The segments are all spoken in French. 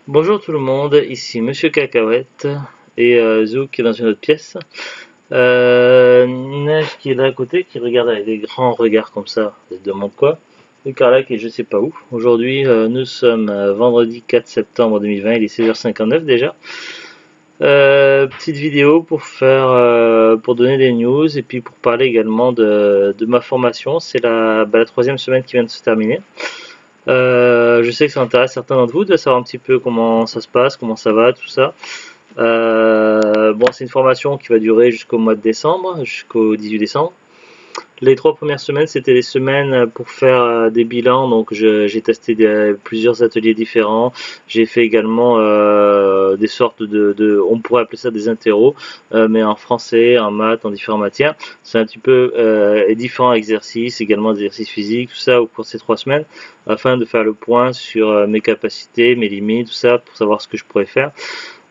Bonjour tout le monde, ici Monsieur Cacahuète et Zou qui est dans une autre pièce. Neige qui est là à côté, qui regarde avec des grands regards comme ça, elle se demande quoi. Et Carla qui est je sais pas où. Aujourd'hui nous sommes vendredi 4 septembre 2020, il est 16h59 déjà. Petite vidéo pour faire, pour donner des news et puis pour parler également de ma formation. C'est la troisième semaine qui vient de se terminer. Je sais que ça intéresse certains d'entre vous de savoir un petit peu comment ça se passe, comment ça va, tout ça. Bon, c'est une formation qui va durer jusqu'au mois de décembre, jusqu'au 18 décembre. Les 3 premières semaines, c'était des semaines pour faire des bilans. Donc, j'ai testé plusieurs ateliers différents. J'ai fait également des sortes on pourrait appeler ça des interros, mais en français, en maths, en différentes matières. C'est un petit peu différents exercices, également des exercices physiques, tout ça au cours de ces 3 semaines, afin de faire le point sur mes capacités, mes limites, tout ça, pour savoir ce que je pourrais faire.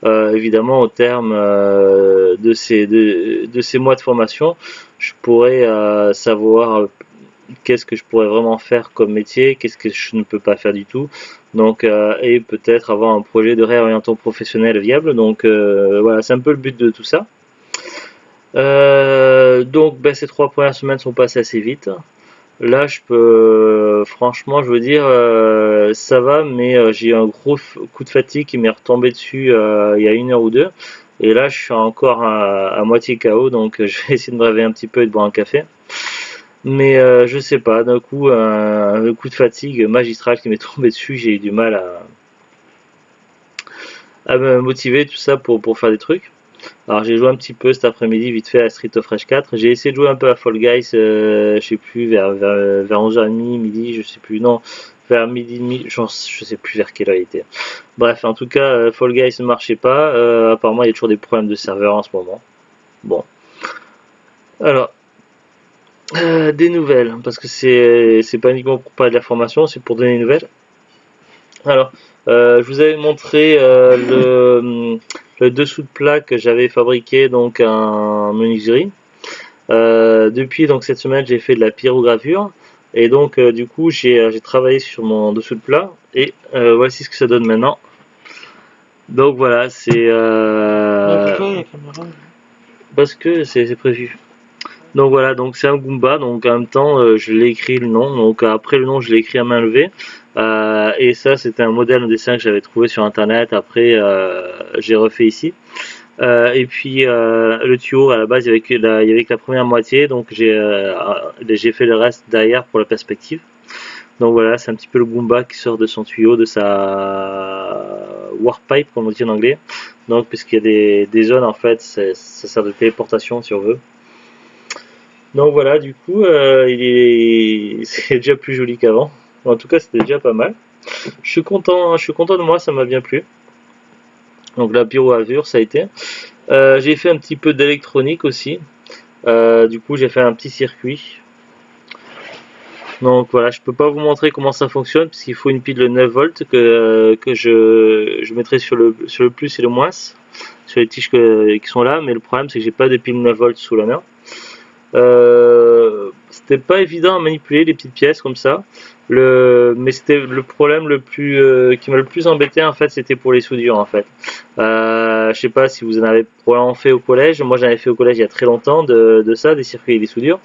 Évidemment, au terme de ces mois de formation, je pourrais savoir qu'est-ce que je pourrais vraiment faire comme métier, qu'est-ce que je ne peux pas faire du tout. Donc, et peut-être avoir un projet de réorientation professionnelle viable. Donc, voilà, c'est un peu le but de tout ça. Donc, ben, ces 3 premières semaines sont passées assez vite. Là, je peux, franchement, je veux dire, ça va, mais j'ai eu un gros coup de fatigue qui m'est retombé dessus il y a 1 heure ou 2. Et là, je suis encore à moitié KO, donc je vais essayer de me réveiller un petit peu et de boire un café. Mais je sais pas, d'un coup, un coup de fatigue magistral qui m'est tombé dessus, j'ai eu du mal à me motiver, tout ça, pour faire des trucs. Alors j'ai joué un petit peu cet après-midi vite fait à Street of Rage 4. J'ai essayé de jouer un peu à Fall Guys, je sais plus, vers 11h30, midi, je sais plus, non, vers midi, demi, je sais plus vers quelle heure il était. Bref, en tout cas, Fall Guys ne marchait pas. Apparemment, il y a toujours des problèmes de serveur en ce moment. Bon. Alors, des nouvelles, parce que c'est pas uniquement pour parler de la formation, c'est pour donner des nouvelles. Alors, je vous avais montré le dessous de plat que j'avais fabriqué donc en menuiserie. Depuis donc cette semaine, j'ai fait de la pyrogravure et donc du coup j'ai travaillé sur mon dessous de plat et voici ce que ça donne maintenant. Donc voilà, c'est Pourquoi la caméra? parce que c'est prévu. Donc voilà, donc c'est un Goomba, donc en même temps je l'ai écrit le nom, donc après le nom je l'ai écrit à main levée. Et ça c'était un modèle, un dessin que j'avais trouvé sur internet, après j'ai refait ici. Et puis le tuyau à la base il y avait que la première moitié, donc j'ai fait le reste derrière pour la perspective. Donc voilà, c'est un petit peu le Goomba qui sort de son tuyau, de sa warpipe comme on dit en anglais. Donc puisqu'il y a des zones en fait, ça sert de téléportation si on veut. Donc voilà, du coup, c'est déjà plus joli qu'avant. En tout cas, c'était déjà pas mal. Je suis content de moi, ça m'a bien plu. Donc la pyro-avure, ça a été. J'ai fait un petit peu d'électronique aussi. Du coup, j'ai fait un petit circuit. Donc voilà, je peux pas vous montrer comment ça fonctionne puisqu'il faut une pile de 9 volts que je mettrai sur le plus et le moins sur les tiges qui sont là. Mais le problème, c'est que j'ai pas de pile 9 volts sous la main. C'était pas évident à manipuler les petites pièces comme ça. Mais c'était le problème qui m'a le plus embêté en fait, c'était pour les soudures en fait. Je sais pas si vous en avez probablement fait au collège. Moi, j'en avais fait au collège il y a très longtemps de ça, des circuits et des soudures.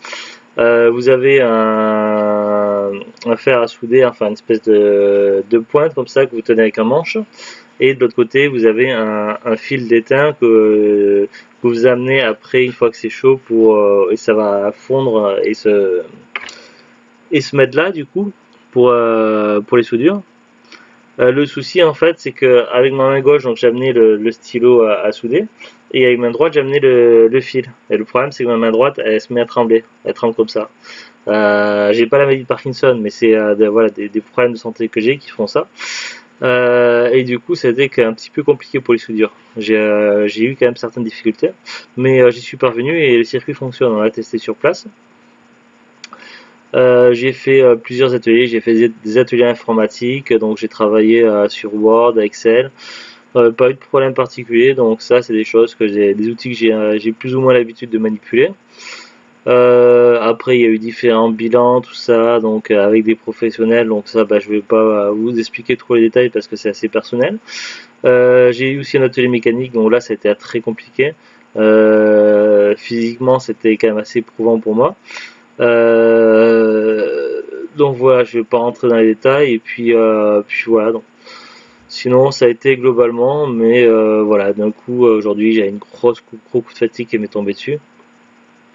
Vous avez un fer à souder, enfin une espèce de pointe comme ça que vous tenez avec un manche. Et de l'autre côté, vous avez un fil d'étain que vous amenez après une fois que c'est chaud et ça va fondre et se mettre là du coup pour les soudures. Le souci en fait c'est que avec ma main gauche donc j'ai amené le stylo à souder et avec ma main droite j'ai amené le fil. Et le problème c'est que ma main droite elle se met à trembler, elle tremble comme ça. J'ai pas la maladie de Parkinson mais c'est voilà, des problèmes de santé que j'ai qui font ça. Et du coup, c'était un petit peu compliqué pour les soudures. J'ai eu quand même certaines difficultés, mais j'y suis parvenu et le circuit fonctionne. On l'a testé sur place. J'ai fait plusieurs ateliers. J'ai fait des ateliers informatiques, donc j'ai travaillé sur Word, Excel. Pas eu de problème particulier, donc ça, c'est des choses des outils que j'ai plus ou moins l'habitude de manipuler. Après il y a eu différents bilans, tout ça, donc avec des professionnels, donc ça je vais pas vous expliquer trop les détails parce que c'est assez personnel. J'ai eu aussi un atelier mécanique, donc là ça a été très compliqué. Physiquement c'était quand même assez éprouvant pour moi. Donc voilà, je vais pas rentrer dans les détails et puis voilà. Donc, sinon ça a été globalement, mais voilà, d'un coup aujourd'hui j'ai une gros coup de fatigue qui m'est tombé dessus.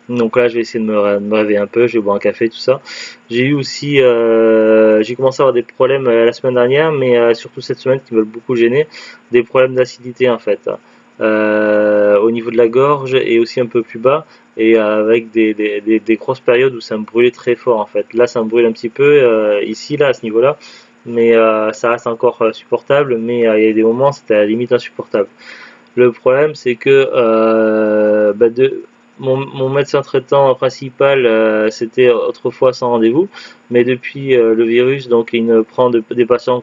Donc là, je vais essayer de me réveiller un peu, je vais boire un café, tout ça. J'ai eu aussi, j'ai commencé à avoir des problèmes la semaine dernière, mais surtout cette semaine qui me veulent beaucoup gêner, des problèmes d'acidité en fait, au niveau de la gorge et aussi un peu plus bas, et avec des grosses périodes où ça me brûlait très fort en fait. Là, ça me brûle un petit peu ici, là, à ce niveau-là, mais ça reste encore supportable, mais il y a des moments, c'était à la limite insupportable. Le problème, c'est que mon médecin traitant principal, c'était autrefois sans rendez-vous, mais depuis le virus, donc il ne prend des patients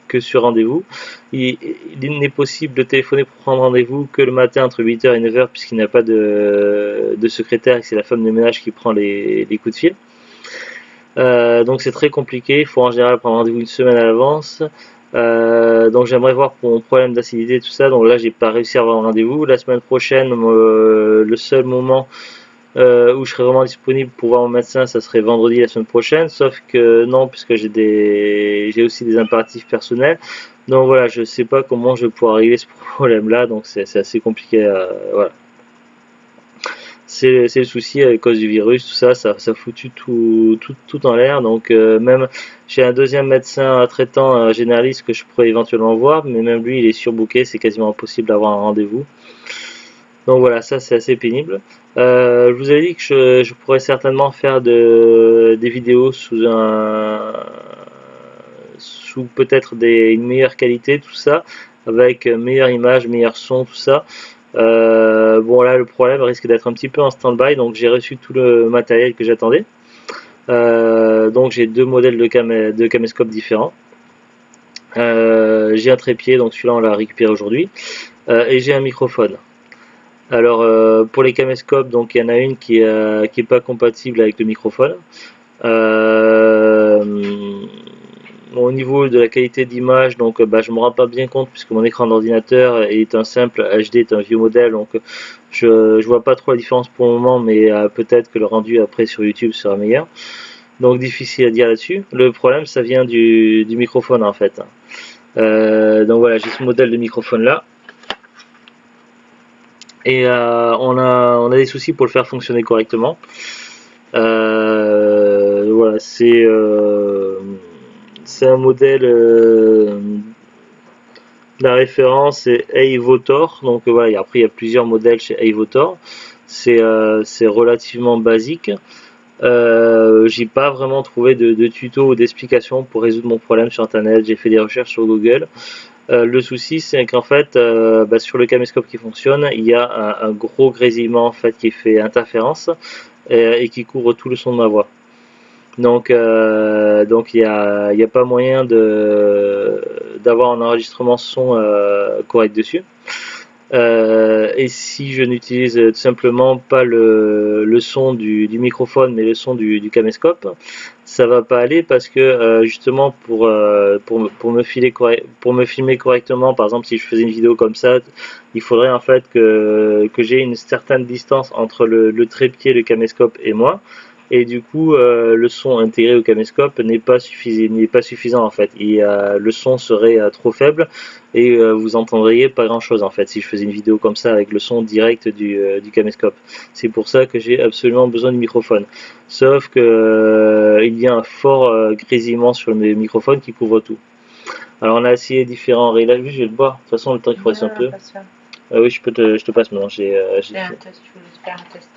que sur rendez-vous. Il n'est possible de téléphoner pour prendre rendez-vous que le matin entre 8h et 9h, puisqu'il n'y a pas de secrétaire et que c'est la femme de ménage qui prend les coups de fil. Donc c'est très compliqué, il faut en général prendre rendez-vous une semaine à l'avance. Donc j'aimerais voir pour mon problème d'acidité tout ça, donc là j'ai pas réussi à avoir un rendez-vous. La semaine prochaine, le seul moment où je serai vraiment disponible pour voir mon médecin, ça serait vendredi la semaine prochaine, sauf que non, puisque j'ai aussi des impératifs personnels. Donc voilà, je sais pas comment je vais pouvoir régler ce problème là, donc c'est assez compliqué. Voilà. C'est le souci à cause du virus, tout ça, ça a foutu tout en l'air. Donc même j'ai un deuxième médecin traitant généraliste que je pourrais éventuellement voir, mais même lui il est surbooké, c'est quasiment impossible d'avoir un rendez-vous. Donc voilà, ça c'est assez pénible. Je vous avais dit que je pourrais certainement faire des vidéos sous peut-être une meilleure qualité, tout ça, avec meilleure image, meilleur son, tout ça. Bon là le problème risque d'être un petit peu en stand-by, donc j'ai reçu tout le matériel que j'attendais. Donc j'ai deux modèles de caméscope différents. J'ai un trépied, donc celui-là on l'a récupéré aujourd'hui, et j'ai un microphone. Alors pour les caméscopes, donc il y en a une qui est pas compatible avec le microphone. Au niveau de la qualité d'image, donc je me rends pas bien compte puisque mon écran d'ordinateur est un simple HD, est un vieux modèle, donc je vois pas trop la différence pour le moment, mais peut-être que le rendu après sur YouTube sera meilleur. Donc difficile à dire là-dessus. Le problème, ça vient du microphone en fait. Donc voilà, j'ai ce modèle de microphone là. Et on a des soucis pour le faire fonctionner correctement. Voilà, c'est un modèle, la référence est Eivotor, donc voilà, après il y a plusieurs modèles chez Eivotor. C'est relativement basique. J'ai pas vraiment trouvé de tuto ou d'explication pour résoudre mon problème sur internet. J'ai fait des recherches sur Google. Le souci c'est qu'en fait sur le caméscope qui fonctionne, il y a un gros grésillement en fait qui fait interférence et qui couvre tout le son de ma voix. Donc il y a pas moyen d'avoir un enregistrement son correct dessus. Et si je n'utilise tout simplement pas le son du microphone mais le son du caméscope, ça va pas aller parce que justement pour me filmer correctement, par exemple si je faisais une vidéo comme ça, il faudrait en fait que j'ai une certaine distance entre le trépied, le caméscope et moi. Et du coup, le son intégré au caméscope n'est pas suffisant en fait. Le son serait trop faible et vous entendriez pas grand chose en fait si je faisais une vidéo comme ça avec le son direct du caméscope. C'est pour ça que j'ai absolument besoin du microphone. Sauf que il y a un fort grésillement sur le microphone qui couvre tout. Alors on a essayé différents réglages. Oui, je vais le boire. De toute façon, le temps qu'il faut rester un peu. Oui, je te passe maintenant. J'ai un test, je voulais faire un test.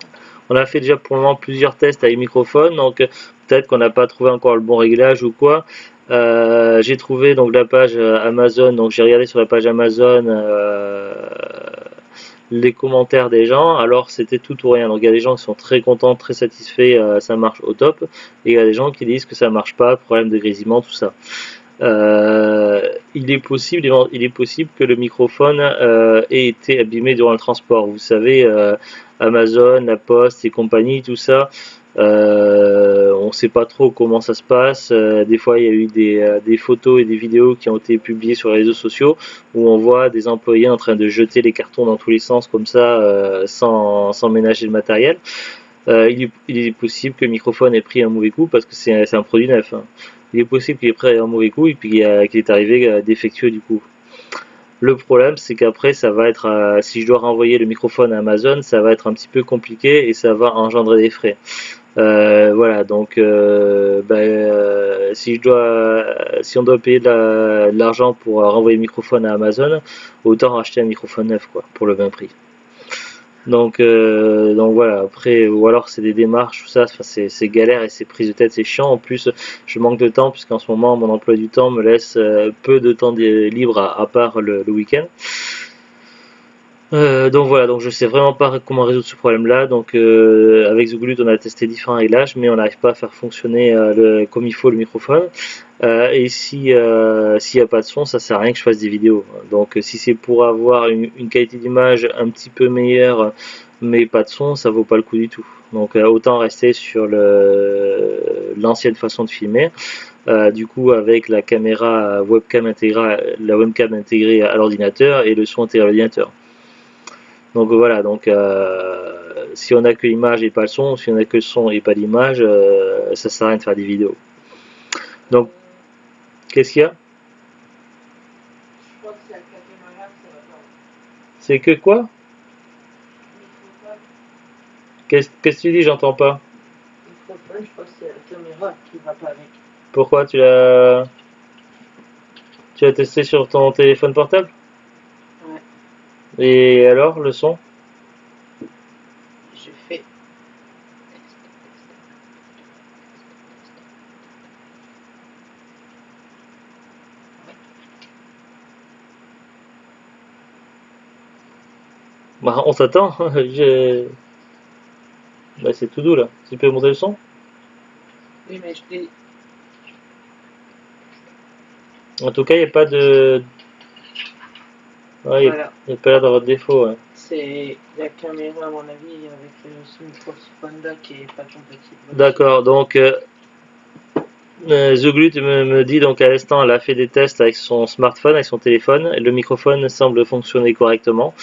On a fait déjà pour le moment plusieurs tests avec microphone, donc peut-être qu'on n'a pas trouvé encore le bon réglage ou quoi. J'ai trouvé donc la page Amazon, donc j'ai regardé sur la page Amazon les commentaires des gens, alors c'était tout ou rien. Donc il y a des gens qui sont très contents, très satisfaits, ça marche au top, et il y a des gens qui disent que ça marche pas, problème de grésillement, tout ça. Il est possible que le microphone ait été abîmé durant le transport. Vous savez, Amazon, la Poste et compagnie, tout ça. On sait pas trop comment ça se passe. Des fois, il y a eu des photos et des vidéos qui ont été publiées sur les réseaux sociaux où on voit des employés en train de jeter les cartons dans tous les sens comme ça, sans ménager le matériel. Il est possible que le microphone ait pris un mauvais coup parce que c'est un produit neuf, hein. Il est possible qu'il ait pris un mauvais coup et puis qu'il est arrivé défectueux du coup. Le problème, c'est qu'après, ça va être, si je dois renvoyer le microphone à Amazon, ça va être un petit peu compliqué et ça va engendrer des frais. Voilà, donc si on doit payer de l'argent pour renvoyer le microphone à Amazon, autant acheter un microphone neuf, quoi, pour le même prix. Donc voilà, après, ou alors c'est des démarches, tout ça, enfin, c'est galère et c'est prise de tête, c'est chiant. En plus, je manque de temps, puisqu'en ce moment, mon emploi du temps me laisse peu de temps libre à part le week-end. Donc voilà, donc je sais vraiment pas comment résoudre ce problème-là. Donc avec TheGlut, on a testé différents réglages, mais on n'arrive pas à faire fonctionner comme il faut le microphone. Et s'il n'y a pas de son, ça sert à rien que je fasse des vidéos. Donc si c'est pour avoir une qualité d'image un petit peu meilleure, mais pas de son, ça vaut pas le coup du tout. Donc autant rester sur l'ancienne façon de filmer. Du coup avec la caméra la webcam intégrée à l'ordinateur et le son intégré à l'ordinateur. Donc voilà, donc si on a que l'image et pas le son, si on a que le son et pas l'image, ça sert à rien de faire des vidéos. Donc, qu'est-ce qu'il y a? Je crois que c'est la caméra que ça va pas. C'est que quoi? Microphone, Qu'est-ce que tu dis? J'entends pas. microphone, je crois que c'est la caméra qui va pas avec. Pourquoi tu l'as testé sur ton téléphone portable? Ouais, Et alors, le son? je fais. Bah, on t'attend. Bah, c'est tout doux là. Tu peux monter le son? Oui, mais je l'ai. En tout cas, il n'y a pas de. Ouais, Voilà. il n'y a pas l'air d'avoir de défaut. Ouais. C'est la caméra, à mon avis, avec ce microphone-là qui est pas compatible. D'accord, donc TheGlut me dit donc à l'instant, elle a fait des tests avec son smartphone, avec son téléphone, et le microphone semble fonctionner correctement.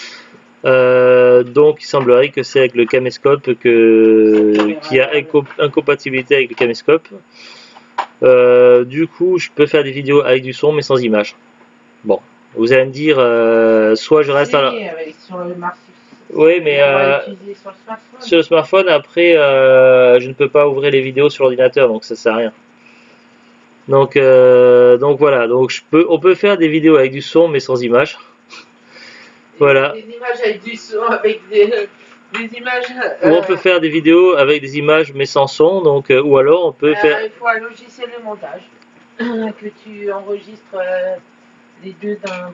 Donc il semblerait que c'est avec le caméscope qui a incompatibilité avec le caméscope. Du coup, je peux faire des vidéos avec du son mais sans image. Bon, vous allez me dire, soit je reste sur le marché. Oui, mais sur le smartphone, après, je ne peux pas ouvrir les vidéos sur l'ordinateur, donc ça sert à rien. Donc voilà, donc on peut faire des vidéos avec du son mais sans image. Voilà. Des images avec du son, avec des images. Ou on peut faire des vidéos avec des images mais sans son, donc ou alors on peut faire. Il faut un logiciel de montage que tu enregistres les deux dans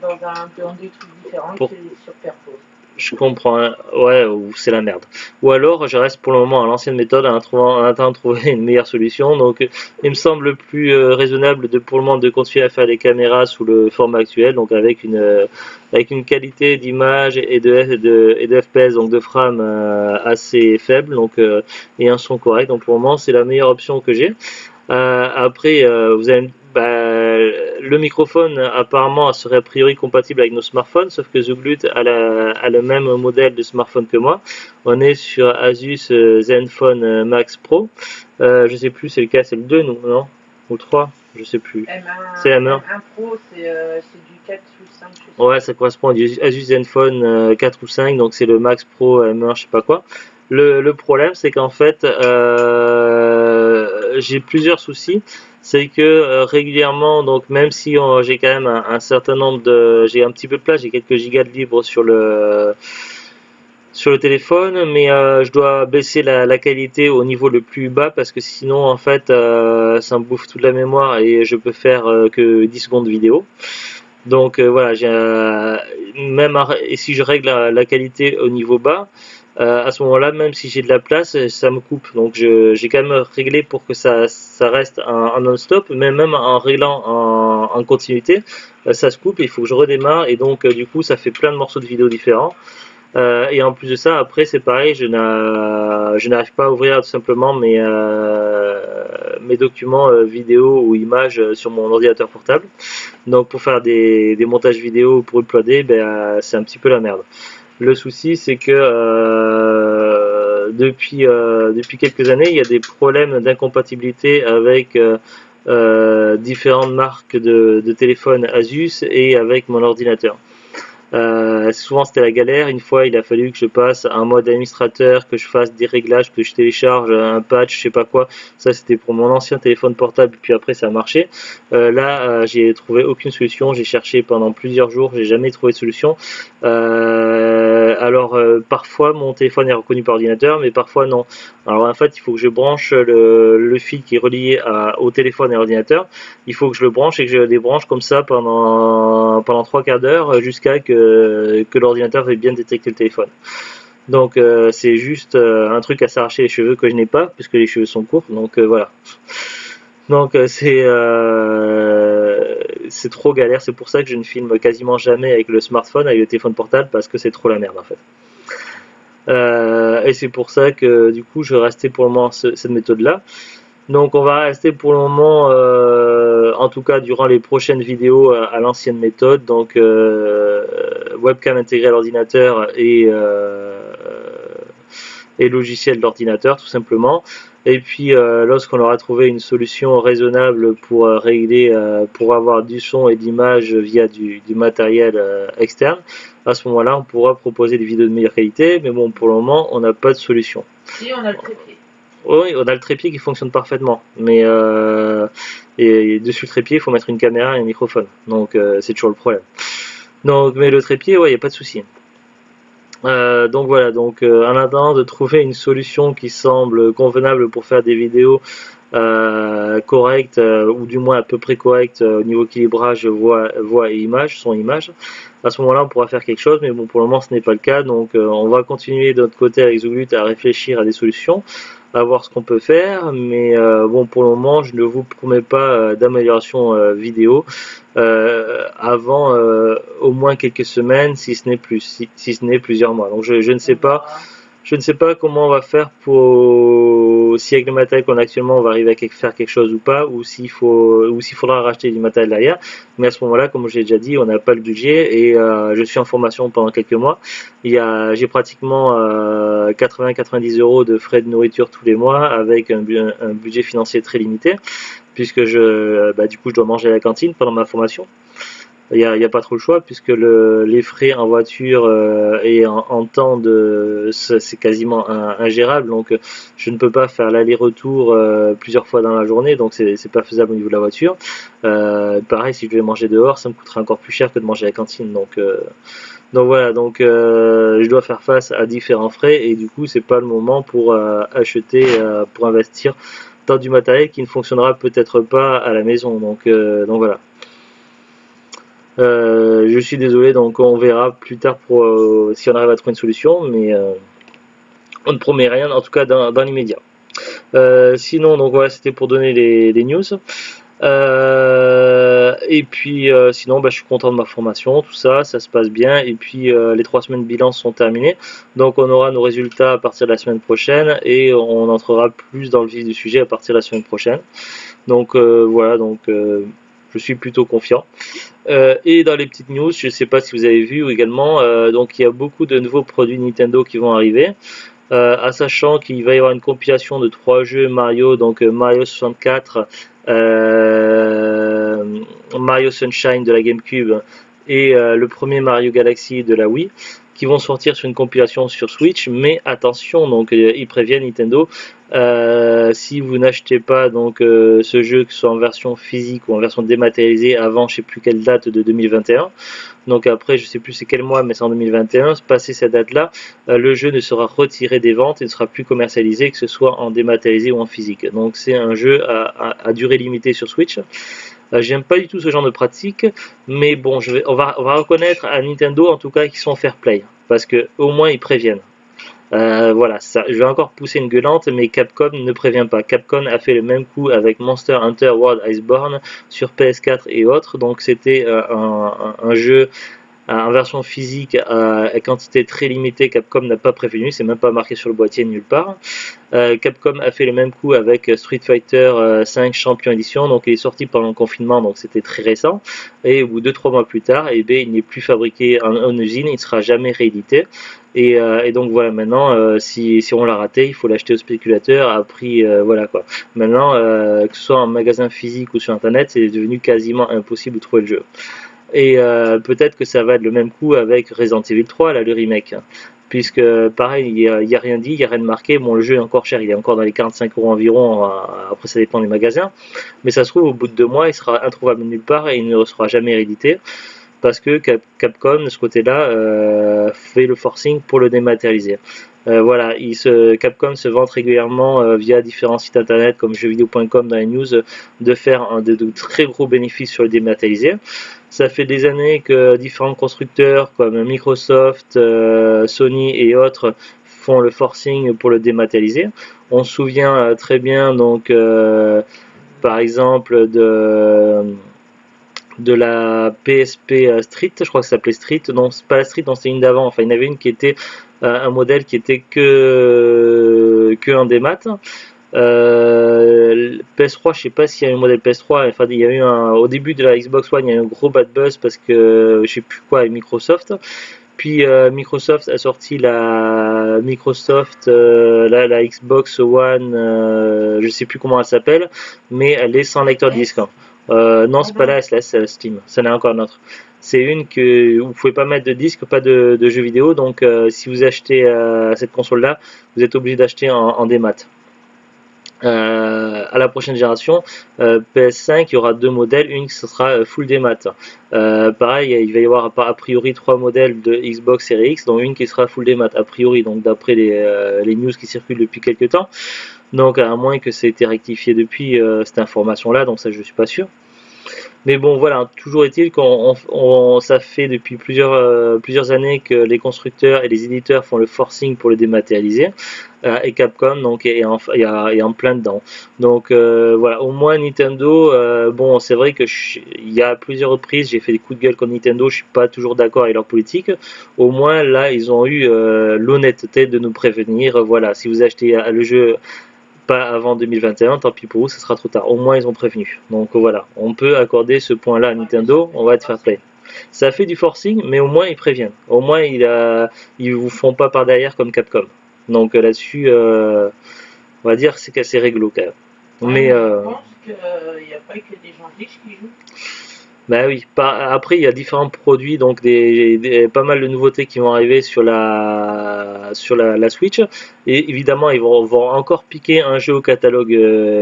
deux trucs différents, tu les superposes. Je comprends, hein. Ouais, ou c'est la merde. Ou alors, je reste pour le moment à l'ancienne méthode en attendant de trouver une meilleure solution. Donc, il me semble plus raisonnable pour le moment de continuer à faire les caméras sous le format actuel, donc avec une qualité d'image et de FPS, donc de frame assez faible, donc et un son correct. Donc pour le moment, c'est la meilleure option que j'ai. Après, vous allez le microphone apparemment serait a priori compatible avec nos smartphones, sauf que TheGlut a le même modèle de smartphone que moi. On est sur Asus Zenfone Max Pro. Je sais plus, c'est lequel, c'est le 2 non? Ou le 3, je sais plus. C'est M1. M1 Pro, c'est du 4 ou 5. Je sais. Ouais, ça correspond à du Asus Zenfone 4 ou 5, donc c'est le Max Pro M1, je sais pas quoi. Le problème, c'est qu'en fait, j'ai plusieurs soucis. C'est que régulièrement, donc même si j'ai quand même un certain nombre j'ai un petit peu de place, j'ai quelques gigas de libre sur le téléphone, mais je dois baisser la qualité au niveau le plus bas parce que sinon en fait ça me bouffe toute la mémoire et je peux faire que 10 secondes de vidéo. Donc voilà, et si je règle la qualité au niveau bas, à ce moment-là, même si j'ai de la place, ça me coupe. Donc j'ai quand même réglé pour que ça reste en non-stop, mais même en réglant en continuité, ça se coupe et il faut que je redémarre. Et donc du coup, ça fait plein de morceaux de vidéo différents. Et en plus de ça, après c'est pareil, je n'arrive pas à ouvrir tout simplement mes documents vidéo ou images sur mon ordinateur portable. Donc pour faire des montages vidéo pour uploader, c'est un petit peu la merde. Le souci, c'est que depuis quelques années, il y a des problèmes d'incompatibilité avec différentes marques de téléphones Asus et avec mon ordinateur. Souvent c'était la galère. Une fois il a fallu que je passe un mode administrateur, que je fasse des réglages, que je télécharge un patch, je sais pas quoi. Ça c'était pour mon ancien téléphone portable, puis après ça a marché. Là j'ai trouvé aucune solution, j'ai cherché pendant plusieurs jours, j'ai jamais trouvé de solution. Alors parfois mon téléphone est reconnu par ordinateur, mais parfois non. Alors en fait il faut que je branche le fil qui est relié au téléphone et à l'ordinateur. Il faut que je le branche et que je le débranche comme ça pendant 3/4 d'heure jusqu'à que l'ordinateur ait bien détecté le téléphone. Donc c'est juste un truc à s'arracher les cheveux que je n'ai pas puisque les cheveux sont courts. Donc voilà. Donc c'est trop galère. C'est pour ça que je ne filme quasiment jamais avec le smartphone, avec le téléphone portable, parce que c'est trop la merde en fait. Et c'est pour ça que du coup je vais rester pour le moment cette méthode là. Donc on va rester pour le moment, en tout cas durant les prochaines vidéos, à l'ancienne méthode, donc webcam intégrée à l'ordinateur et logiciel d'ordinateur tout simplement. Et puis lorsqu'on aura trouvé une solution raisonnable pour régler, pour avoir du son et de l'image via du matériel externe, à ce moment-là on pourra proposer des vidéos de meilleure qualité, mais bon pour le moment on n'a pas de solution. Si, on a le trépied. Oui, on a le trépied qui fonctionne parfaitement, mais et dessus le trépied, il faut mettre une caméra et un microphone, donc c'est toujours le problème. Donc, mais le trépied, ouais, il n'y a pas de souci. Donc voilà, donc en attendant de trouver une solution qui semble convenable pour faire des vidéos correctes, ou du moins à peu près correctes au niveau équilibrage voix et image, son image, à ce moment-là on pourra faire quelque chose, mais bon pour le moment ce n'est pas le cas, donc on va continuer de notre côté avec Zooglute à réfléchir à des solutions, à voir ce qu'on peut faire, mais bon pour le moment je ne vous promets pas d'amélioration vidéo avant au moins quelques semaines, si ce n'est plus, si ce n'est plusieurs mois. Donc je ne sais pas. Je ne sais pas comment on va faire pour si avec le matériel qu'on a actuellement on va arriver à faire quelque chose ou pas, ou s'il faudra racheter du matériel derrière. Mais à ce moment-là, comme j'ai déjà dit, on n'a pas le budget et je suis en formation pendant quelques mois. J'ai pratiquement 80-90 € de frais de nourriture tous les mois avec un budget financier très limité, puisque du coup je dois manger à la cantine pendant ma formation. Il n'y a pas trop le choix puisque les frais en voiture et en temps c'est quasiment ingérable, donc je ne peux pas faire l'aller-retour plusieurs fois dans la journée, donc c'est pas faisable au niveau de la voiture. Pareil, si je devais manger dehors, ça me coûterait encore plus cher que de manger à la cantine, donc voilà, donc je dois faire face à différents frais et du coup c'est pas le moment pour acheter, pour investir dans du matériel qui ne fonctionnera peut-être pas à la maison, donc voilà. Je suis désolé, donc on verra plus tard pour si on arrive à trouver une solution, mais on ne promet rien, en tout cas dans l'immédiat. Sinon, donc voilà, c'était pour donner les news. Et puis sinon, je suis content de ma formation, tout ça, ça se passe bien. Et puis les 3 semaines bilan sont terminées, donc on aura nos résultats à partir de la semaine prochaine et on entrera plus dans le vif du sujet à partir de la semaine prochaine. Donc voilà, donc je suis plutôt confiant. Et dans les petites news, je ne sais pas si vous avez vu également, donc il y a beaucoup de nouveaux produits Nintendo qui vont arriver, à sachant qu'il va y avoir une compilation de 3 jeux Mario, donc Mario 64, Mario Sunshine de la GameCube et le premier Mario Galaxy de la Wii, qui vont sortir sur une compilation sur Switch. Mais attention, donc ils préviennent Nintendo, si vous n'achetez pas donc ce jeu, que ce soit en version physique ou en version dématérialisée avant je sais plus quelle date de 2021, donc après je sais plus c'est quel mois, mais c'est en 2021, passé cette date là, le jeu ne sera retiré des ventes et ne sera plus commercialisé, que ce soit en dématérialisé ou en physique. Donc c'est un jeu à durée limitée sur Switch. J'aime pas du tout ce genre de pratique, mais bon, on va reconnaître à Nintendo en tout cas qu'ils sont fair play, parce que au moins ils préviennent. Voilà, ça, je vais encore pousser une gueulante, mais Capcom ne prévient pas. Capcom a fait le même coup avec Monster Hunter World Iceborne sur PS4 et autres, donc c'était un jeu en version physique à quantité très limitée. Capcom n'a pas prévenu, c'est même pas marqué sur le boîtier nulle part. Capcom a fait le même coup avec Street Fighter 5 Champion Edition, donc il est sorti pendant le confinement, donc c'était très récent, et au bout de 3 mois plus tard, eh bien, il n'est plus fabriqué en usine, il ne sera jamais réédité, et donc voilà, maintenant si on l'a raté, il faut l'acheter au spéculateur à prix, voilà quoi. Maintenant, que ce soit en magasin physique ou sur internet, c'est devenu quasiment impossible de trouver le jeu. Et peut-être que ça va être le même coup avec Resident Evil 3, là, le remake. Puisque pareil, il n'y a rien dit, il n'y a rien de marqué. Bon, le jeu est encore cher, il est encore dans les 45 € environ, après ça dépend des magasins. Mais ça se trouve, au bout de 2 mois, il sera introuvable nulle part et il ne sera jamais réédité. Parce que Capcom, de ce côté-là, fait le forcing pour le dématérialiser. Voilà, Capcom se vante régulièrement via différents sites internet comme jeuxvideo.com dans les news de faire de très gros bénéfices sur le dématérialisé. Ça fait des années que différents constructeurs comme Microsoft, Sony et autres font le forcing pour le dématérialiser. On se souvient très bien donc par exemple de la PSP Street, je crois que ça s'appelait Street, non c'est pas la Street, non c'était une d'avant, enfin il y en avait une qui était un modèle qui était que en démat. PS3, je sais pas s'il y a eu un modèle PS3, enfin il y a eu au début de la Xbox One, il y a eu un gros bad buzz parce que je sais plus quoi avec Microsoft. Puis Microsoft a sorti la Xbox One, je sais plus comment elle s'appelle, mais elle est sans lecteur disque. Non, c'est pas la SLS, c'est la Steam, ça n'est encore une autre. C'est une que vous pouvez pas mettre de disque, pas de jeux vidéo, donc si vous achetez cette console là, vous êtes obligé d'acheter en démat. À la prochaine génération PS5, il y aura 2 modèles, une qui sera full démat. Pareil, il va y avoir a priori 3 modèles de Xbox Series X, dont une qui sera full démat a priori, donc d'après les news qui circulent depuis quelques temps. Donc à moins que ça ait été rectifié depuis cette information là, donc ça je suis pas sûr. Mais bon, voilà, toujours est-il qu'on ça fait depuis plusieurs années que les constructeurs et les éditeurs font le forcing pour le dématérialiser, et Capcom donc est en plein dedans. Donc voilà, au moins Nintendo, bon, c'est vrai que il y a plusieurs reprises, j'ai fait des coups de gueule contre Nintendo, je suis pas toujours d'accord avec leur politique. Au moins là, ils ont eu l'honnêteté de nous prévenir. Voilà, si vous achetez le jeu pas avant 2021, tant pis pour vous, ça sera trop tard. Au moins ils ont prévenu. Donc voilà, on peut accorder ce point-là à Nintendo, on va être fair play. Ça fait du forcing, mais au moins ils préviennent. Au moins ils vous font pas par derrière comme Capcom. Donc là-dessus, on va dire c'est qu'assez réglo quand même. Mais je pense qu'il n'y a pas que des gens riches qui jouent. Bah oui, après il y a différents produits, donc pas mal de nouveautés qui vont arriver sur la Switch, et évidemment ils vont encore piquer un jeu au catalogue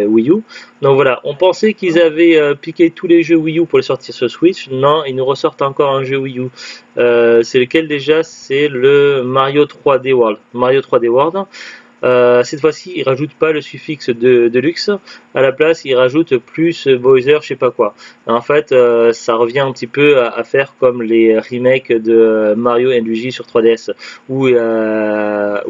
Wii U. Donc voilà, on pensait qu'ils avaient piqué tous les jeux Wii U pour les sortir sur Switch. Non, ils nous ressortent encore un jeu Wii U. C'est lequel déjà? C'est le Mario 3D World. Mario 3D World. Cette fois-ci, ils rajoutent pas le suffixe de luxe. À la place, ils rajoutent plus Bowser, je sais pas quoi. En fait, ça revient un petit peu à faire comme les remakes de Mario et Luigi sur 3DS, où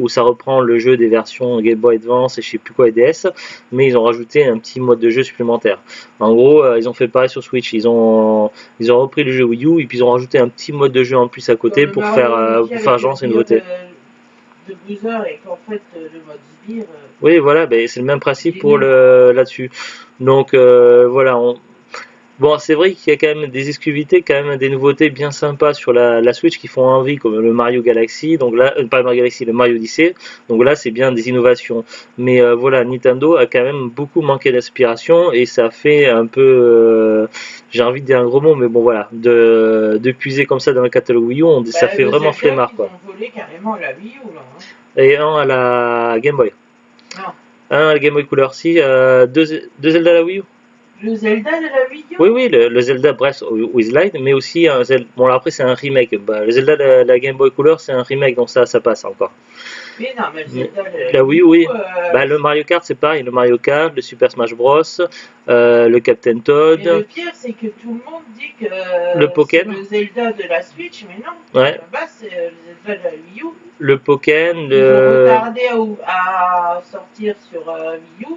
ça reprend le jeu des versions Game Boy Advance et je sais plus quoi et DS, mais ils ont rajouté un petit mode de jeu supplémentaire. En gros, ils ont fait pareil sur Switch. Ils ont repris le jeu Wii U et puis ils ont rajouté un petit mode de jeu en plus à côté pour faire genre c'est une nouveauté. De Bowser et qu'en fait le mode sbire. Oui, voilà, ben, c'est le même principe pour là-dessus. Donc voilà, bon, c'est vrai qu'il y a quand même des exclusivités, quand même des nouveautés bien sympas sur la Switch qui font envie, comme le Mario Galaxy, donc là, pas le Mario Galaxy, le Mario Odyssey, donc là c'est bien des innovations. Mais voilà, Nintendo a quand même beaucoup manqué d'inspiration et ça fait un peu, j'ai envie de dire un gros mot, mais bon voilà, de puiser comme ça dans le catalogue Wii U, ça fait vraiment flemmard quoi. Ils ont volé carrément la Wii U là. Hein. Et un à la Game Boy. Non. Un à la Game Boy Color, si, deux Zelda à la Wii U. Le Zelda de la Wii U? Oui, oui, le Zelda Breath of Wild, mais aussi un Zelda. Bon, là, après, c'est un remake. Bah, le Zelda de la Game Boy Color, c'est un remake, donc ça passe encore. Mais non, mais le Zelda de la Wii U, oui. Bah, le Mario Kart, c'est pareil. Le Mario Kart, le Super Smash Bros, le Captain Toad. Et le pire, c'est que tout le monde dit que le Pokken. C'est le Zelda de la Switch, mais non. Ouais. Là-bas, c'est le Zelda de la Wii U. Le Pokken, Ils ont retardé à sortir sur Wii U.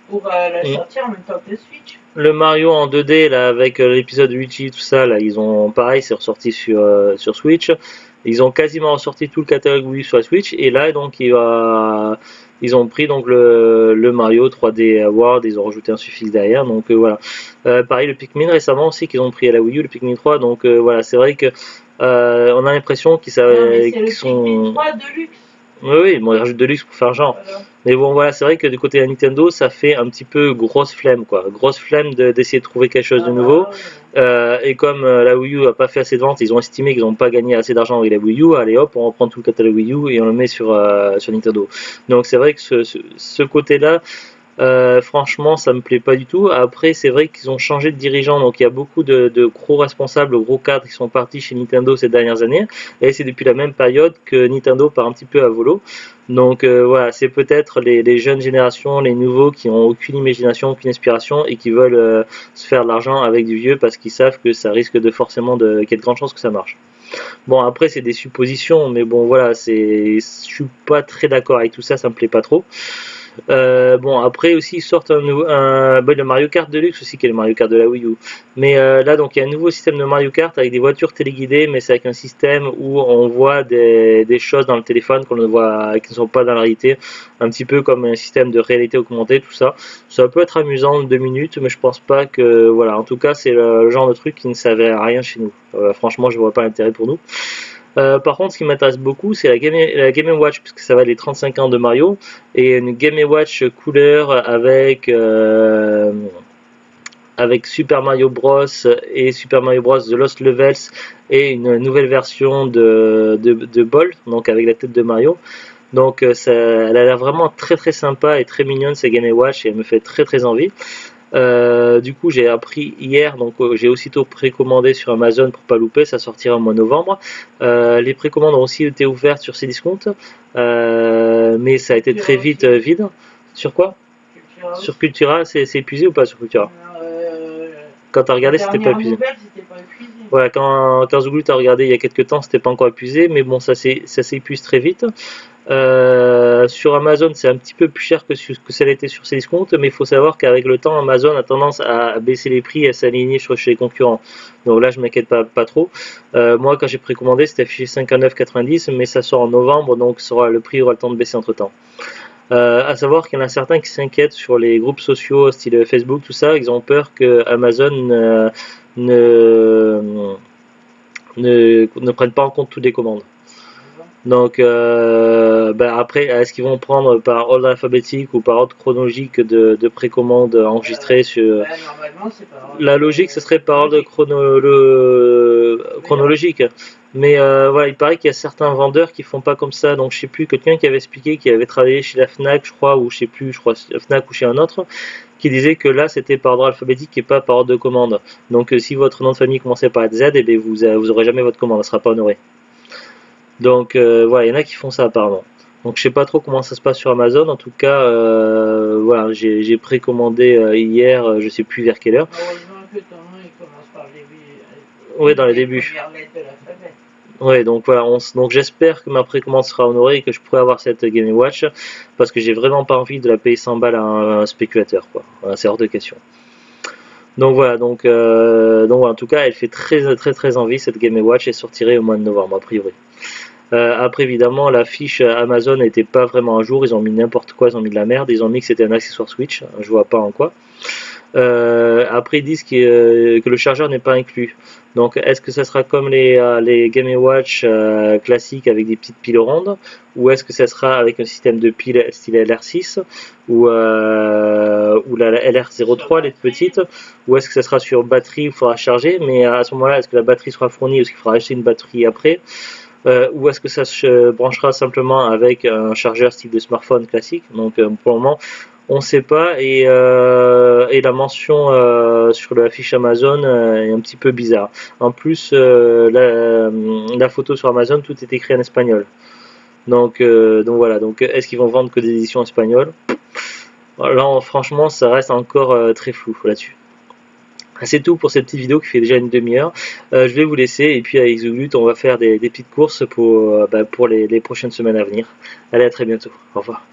pour la sortir en même temps que le Switch. Le Mario en 2D là avec l'épisode Luigi tout ça là ils ont pareil c'est ressorti sur Switch. Ils ont quasiment ressorti tout le catalogue Wii sur la Switch et là donc ils ont pris donc le Mario 3D World, ils ont rajouté un suffixe derrière donc voilà. Pareil le Pikmin récemment aussi qu'ils ont pris à la Wii U le Pikmin 3 donc voilà c'est vrai que on a l'impression qu'ils sont Pikmin 3 de luxe. Oui, bon, ils rajoutent de luxe pour faire genre. Voilà. Mais bon, voilà, c'est vrai que du côté de Nintendo, ça fait un petit peu grosse flemme, quoi. Grosse flemme d'essayer de trouver quelque chose de nouveau. Et comme la Wii U a pas fait assez de ventes, ils ont estimé qu'ils n'ont pas gagné assez d'argent avec la Wii U. Allez hop, on reprend tout le catalogue Wii U et on le met sur Nintendo. Donc c'est vrai que ce côté-là, franchement, ça me plaît pas du tout. Après, c'est vrai qu'ils ont changé de dirigeant, donc il y a beaucoup de gros responsables, gros cadres qui sont partis chez Nintendo ces dernières années. Et c'est depuis la même période que Nintendo part un petit peu à volo. Donc voilà, c'est peut-être les jeunes générations, les nouveaux qui ont aucune imagination, aucune inspiration et qui veulent se faire de l'argent avec du vieux parce qu'ils savent que ça risque de forcément qu'il y ait de grandes chances que ça marche. Bon après c'est des suppositions, mais bon voilà, je suis pas très d'accord avec tout ça, ça me plaît pas trop. Bon après aussi ils sortent le Mario Kart Deluxe aussi qui est le Mario Kart de la Wii U. Mais là donc il y a un nouveau système de Mario Kart avec des voitures téléguidées, mais c'est avec un système où on voit des choses dans le téléphone qu'on ne voit, qui ne sont pas dans la réalité, un petit peu comme un système de réalité augmentée, tout ça. Ça peut être amusant 2 minutes, mais je pense pas que voilà. En tout cas c'est le genre de truc qui ne servait à rien chez nous. Franchement je vois pas l'intérêt pour nous. Par contre, ce qui m'intéresse beaucoup, c'est la Game & Watch, puisque ça va être les 35 ans de Mario, et une Game & Watch couleur avec Super Mario Bros et Super Mario Bros The Lost Levels et une nouvelle version de Ball, donc avec la tête de Mario. Donc elle a l'air vraiment très très sympa et très mignonne cette Game & Watch et elle me fait très très envie. Du coup j'ai appris hier, donc j'ai aussitôt précommandé sur Amazon pour pas louper, ça sortira au mois de novembre. Les précommandes ont aussi été ouvertes sur Cdiscount, mais ça a été très vite vide. Sur quoi? Sur Cultura, c'est épuisé ou pas sur Cultura? Quand t'as regardé, c'était pas épuisé. Ouais, quand Zouglou t'a regardé il y a quelques temps, c'était pas encore épuisé, mais bon, ça s'épuise très vite. Sur Amazon, c'est un petit peu plus cher que ça l'était sur Cdiscount, mais il faut savoir qu'avec le temps, Amazon a tendance à baisser les prix et à s'aligner chez les concurrents. Donc là, je m'inquiète pas trop. Moi, quand j'ai précommandé, c'était affiché 59,90, mais ça sort en novembre, donc le prix aura le temps de baisser entre temps. À savoir qu'il y en a certains qui s'inquiètent sur les groupes sociaux, style Facebook, tout ça, ils ont peur que Amazon ne prenne pas en compte toutes les commandes. Donc après, est-ce qu'ils vont prendre par ordre alphabétique ou par ordre chronologique de précommande enregistrée sur... Normalement, c'est par ordre... La logique, ce serait par ordre chronologique. Mais voilà, il paraît qu'il y a certains vendeurs qui font pas comme ça. Donc je sais plus, quelqu'un qui avait expliqué qu'il avait travaillé chez la Fnac, je crois, ou je sais plus, je crois la Fnac ou chez un autre, qui disait que là c'était par ordre alphabétique et pas par ordre de commande. Donc si votre nom de famille commençait par Z, eh bien, vous aurez jamais votre commande, elle sera pas honorée. Donc voilà, il y en a qui font ça apparemment. Donc je sais pas trop comment ça se passe sur Amazon. En tout cas, voilà, j'ai précommandé hier, je sais plus vers quelle heure. Heureusement que ton nom il commence par les début. Oui, dans les débuts. Ouais, donc voilà, donc j'espère que ma précommande sera honorée et que je pourrai avoir cette Game & Watch parce que j'ai vraiment pas envie de la payer 100 balles à un spéculateur, quoi. Voilà, c'est hors de question. Donc voilà, donc voilà, en tout cas, elle fait très envie cette Game & Watch et sortirait au mois de novembre a priori. Après évidemment la fiche Amazon n'était pas vraiment à jour, ils ont mis n'importe quoi, ils ont mis de la merde, ils ont mis que c'était un accessoire Switch, je vois pas en quoi. Après ils disent que le chargeur n'est pas inclus. Donc est-ce que ça sera comme les Game & Watch classiques avec des petites piles rondes, ou est-ce que ça sera avec un système de piles style LR6 ou la LR03 les petites, ou est-ce que ça sera sur batterie où il faudra charger, mais à ce moment-là est-ce que la batterie sera fournie ou est-ce qu'il faudra acheter une batterie après, ou est-ce que ça se branchera simplement avec un chargeur style de smartphone classique. Donc pour le moment on ne sait pas, et la mention sur la fiche Amazon est un petit peu bizarre. En plus la photo sur Amazon, tout est écrit en espagnol. Donc voilà, donc est-ce qu'ils vont vendre que des éditions espagnoles? Là franchement ça reste encore très flou là-dessus. C'est tout pour cette petite vidéo qui fait déjà une demi-heure. Je vais vous laisser, et puis avec Zouglut on va faire des petites courses pour les prochaines semaines à venir. Allez, à très bientôt, au revoir.